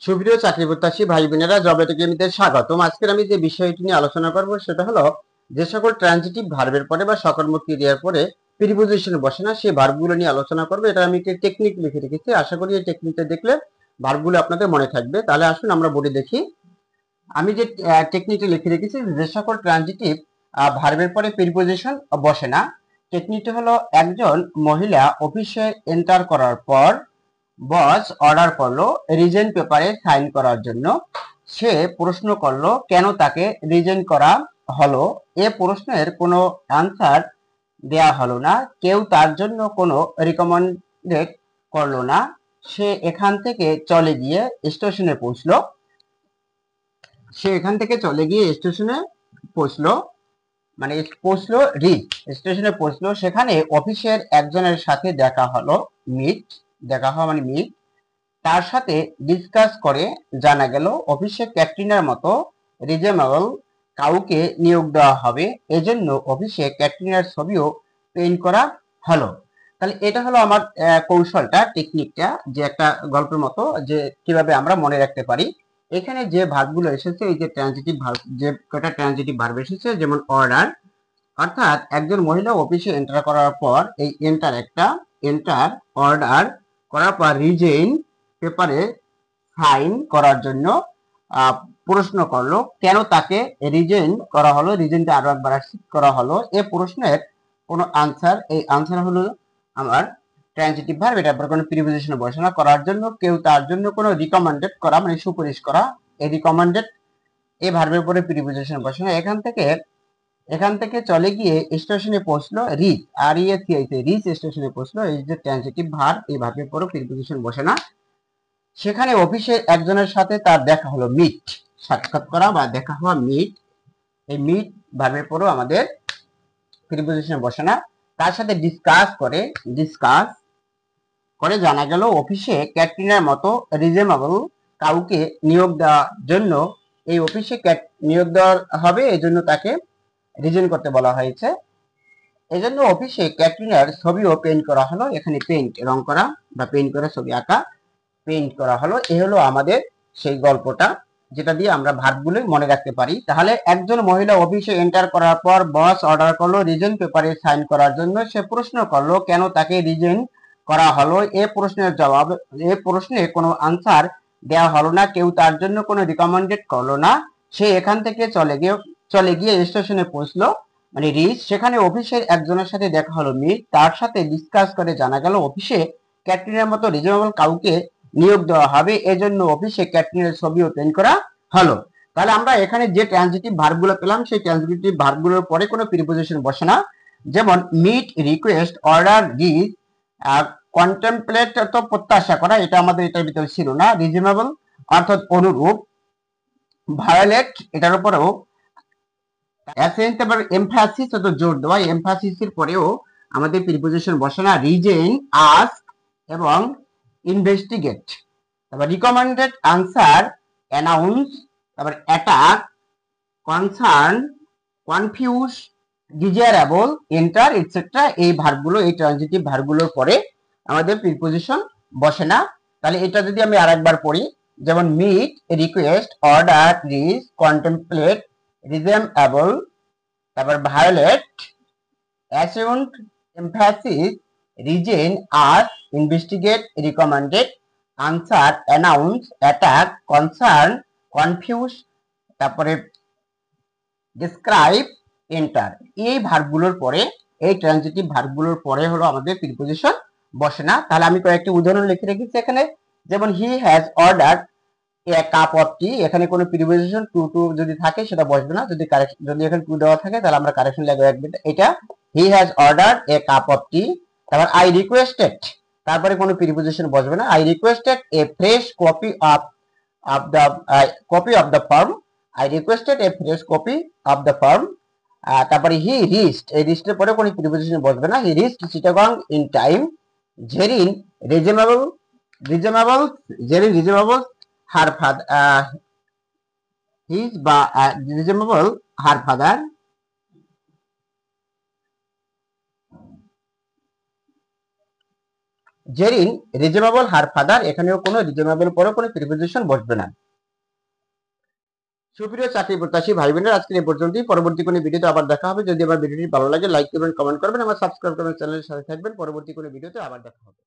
সুপ্রিয় চাকরি প্রত্যাশী ভাই বোনেরা, জব একাডেমিতে স্বাগতম। আজকের আমি যে বিষয়টি নিয়ে আলোচনা করব সেটা হলো যে সকল ট্রানজিটিভ ভার্বের পরে বা সকর্মক ক্রিয়ার পরে প্রিপোজিশন বসে না সেই ভার্বগুলো নিয়ে আলোচনা করব। এটা আমি একটি টেকনিক লিখে রেখেছি, আশা করি এই টেকনিকটা দেখলে ভার্বগুলো আপনাদের মনে থাকবে। তাহলে আসুন আমরা বোর্ডে দেখি। আমি যে টেকনিকটা লিখে রেখেছি, যে সকল ট্রানজিটিভ ভার্বের পরে প্রিপোজিশন বসে না, টেকনিকটা হলো একজন মহিলা অফিসে এন্টার করার পর বস অর্ডার করলো রিজেন পেপারে সাইন করার জন্য। সে প্রশ্ন করলো কেন তাকে রিজেন করা হলো। এ প্রশ্নের কোনো আনসার দেয়া হলো না, কেউ তার জন্য কোনো রিকমেন্ডেড করলো না। সে এখান থেকে চলে গিয়ে স্টেশনে পৌঁছলো। সে এখান থেকে চলে গিয়ে স্টেশনে পৌঁছলো, মানে পৌঁছলো রিচ, স্টেশনে পৌঁছলো। সেখানে অফিসের একজনের সাথে দেখা হলো, মিট, দেখা হওয়া মানে মিট। তার সাথে ডিসকাস করে জানা গেল অফিসে ক্যাটরিনার মতো রিজনেবল কাউকে নিয়োগ দেওয়া হবে, এজন্য অফিসে ক্যাটরিনার ছবিও পেইন্ট করা হলো। তাহলে এটা হলো আমার কৌশলটা, টেকনিকটা, যে একটা গল্পের মতো যে কিভাবে আমরা মনে রাখতে পারি। এখানে যে ভার্বগুলো এসেছে, এই যে ট্রানজিটিভ ভার্ব, যে কটা ট্রানজিটিভ ভার্ব এসেছে, যেমন অর্ডার, অর্থাৎ একজন মহিলা অফিসে এন্টার করার পর এই এন্টার একটা, এন্টার অর্ডার করার পর রিজেইন পেপারে সাইন করার জন্য প্রশ্ন করলো কেন তাকে রিজেইন করা হলো, রিজেইনটা আরো একবার করা হলো। এই প্রশ্নের কোনো আনসার, এই আনসার হলো আমার ট্রানজিটিভ ভার্ব, এটা আবার কোনো প্রিপোজিশন বসে না। করার জন্য, কেউ তার জন্য কোনো রিকমেন্ডেড করা মানে সুপারিশ করা, এই রিকমেন্ডেড এই ভার্বের পরে প্রিপোজিশন বসে না। এখান থেকে চলে গিয়ে স্টেশনে পৌঁছলো, রিচ, আর ই এস রিচ স্টেশনে পৌঁছলো, এই যে ট্রানজিটিভ ভার্ব, এই ভার্বের পরে প্রিপোজিশন বসে না। সেখানে অফিসে একজনের সাথে তার দেখা হলো, মিট, সাক্ষাৎ করা বা দেখা হওয়া, মিট, এই মিট ভার্বের পরেও আমাদের প্রিপোজিশন বসে না। তার সাথে ডিসকাস করে জানা গেল অফিসে ক্যাটরিনার মতো রিজনেবল কাউকে নিয়োগ দেওয়ার জন্য, এই অফিসে নিয়োগ দেওয়া হবে, এই জন্য তাকে রিজেন করতে বলা হয়েছে। এজন্য অফিসে ক্যাটরিনার ছবিও পেইন্ট করা হলো। এখানে পেইন্ট, রং করা বা পেইন্ট করা, ছবি আঁকা, পেইন্ট করা হলো। এ হলো আমাদের সেই গল্পটা, যেটা দিয়ে আমরা ভার্বগুলো মনে রাখতে পারি। তাহলে একজন মহিলা অফিসে এন্টার করার পর বস অর্ডার করলো রিজেন পেপারে সাইন করার জন্য। সে প্রশ্ন করলো কেন তাকে রিজেন করা হলো। এ প্রশ্নে কোনো আনসার দেওয়া হলো না, কেউ তার জন্য কোনো রিকমেন্ডেড করলো না। সে এখান থেকে চলে গিয়ে স্টেশনে পৌঁছলো, মানে রিচ। সেখানে অফিসের একজনের সাথে দেখা হলো, মিট। তার সাথে ডিসকাস করে জানা গেল অফিসে ক্যাটরিনার মতো রিজনেবল কাউকে নিয়োগ দেওয়া হবে, এজন্য অফিসে ক্যাটরিনার ছবিও পেইন্ট করা হলো। তাহলে আমরা এখানে যে ট্রানজিটিভ ভার্বগুলো পেলাম, সেই ট্রানজিটিভ ভার্বগুলোর পরে কোনো প্রিপোজিশন বসে না। যেমন meet, request, order, reach, contemplate তো প্রত্যাশা করা, এটা আমাদের এটার ভিতরে ছিল না। রিজনেবল অর্থাৎ অনুরূপ, ভায়োলেট এটার উপরেও এমফাসিস অত জোর দেওয়া, এমফাসিসের পরেও আমাদের প্রিপোজিশন বসে না। রিজেন, আস্ক এবং ইনভেস্টিগেট, তারপর রিকমেন্ডেড, আনসার, অ্যানাউন্স, তারপর attack, concern, confuse, desirable, enter, etcetera, এই ভার্বগুলো, এই ট্রানজিটিভ ভার্বগুলোর পরে আমাদের প্রিপোজিশন বসে না। তাহলে এটা যদি আমি আরেকবার পড়ি, যেমন meet, request, order, reach, contemplate, reasonable, তারপর violate, assumed, emphasis, resign, ask, investigate, recommended, answer, announce, attack, concern, confuse, তারপরে ডিসক্রাইব, এন্টার, এই ভার্বগুলোর পরে, এই ট্রানজিটিভ ভার্বগুলোর পরে হলো আমাদের প্রিপোজিশন বসে না। তাহলে আমি কয়েকটি উদাহরণ লিখে রেখেছি এখানে। যেমন he has ordered a cup of tea, এখানে কোনো প্রিপোজিশন টু যদি থাকে সেটা বসবে না। যদি এখানে টু দেওয়া থাকে তাহলে আমরা কারেকশন লাগবে এটা। He has ordered a cup of tea. তারপর আই রিকোয়েস্টেড, তারপরে কোনো প্রিপোজিশন বসবে না। I requested a fresh copy of the form. I requested a fresh copy of the form. তারপরে হি রিচড, এই রিচডের পরে কোনো প্রিপোজিশন বসবে না। He reached Chittagong in time. Zerin reasonable reasonable Zerin reasonable her father, his বা reasonable her father. Zerin reasonable her father, এখানেও কোনো reasonable পরে কোনো প্রিপোজিশন বসবে না। সুপ্রিয় চাকরি প্রত্যাশী ভাই বোনেরা, আজকে এই পর্যন্তই। পরবর্তী কোনো ভিডিওতে আবার দেখা হবে। যদি আমার ভিডিওটি ভালো লাগে লাইক করবেন, কমেন্ট করবেন, আমার সাবস্ক্রাইব করবেন, চ্যানেলের সাথে থাকবেন। পরবর্তী কোনো ভিডিওতে আবার দেখা হবে।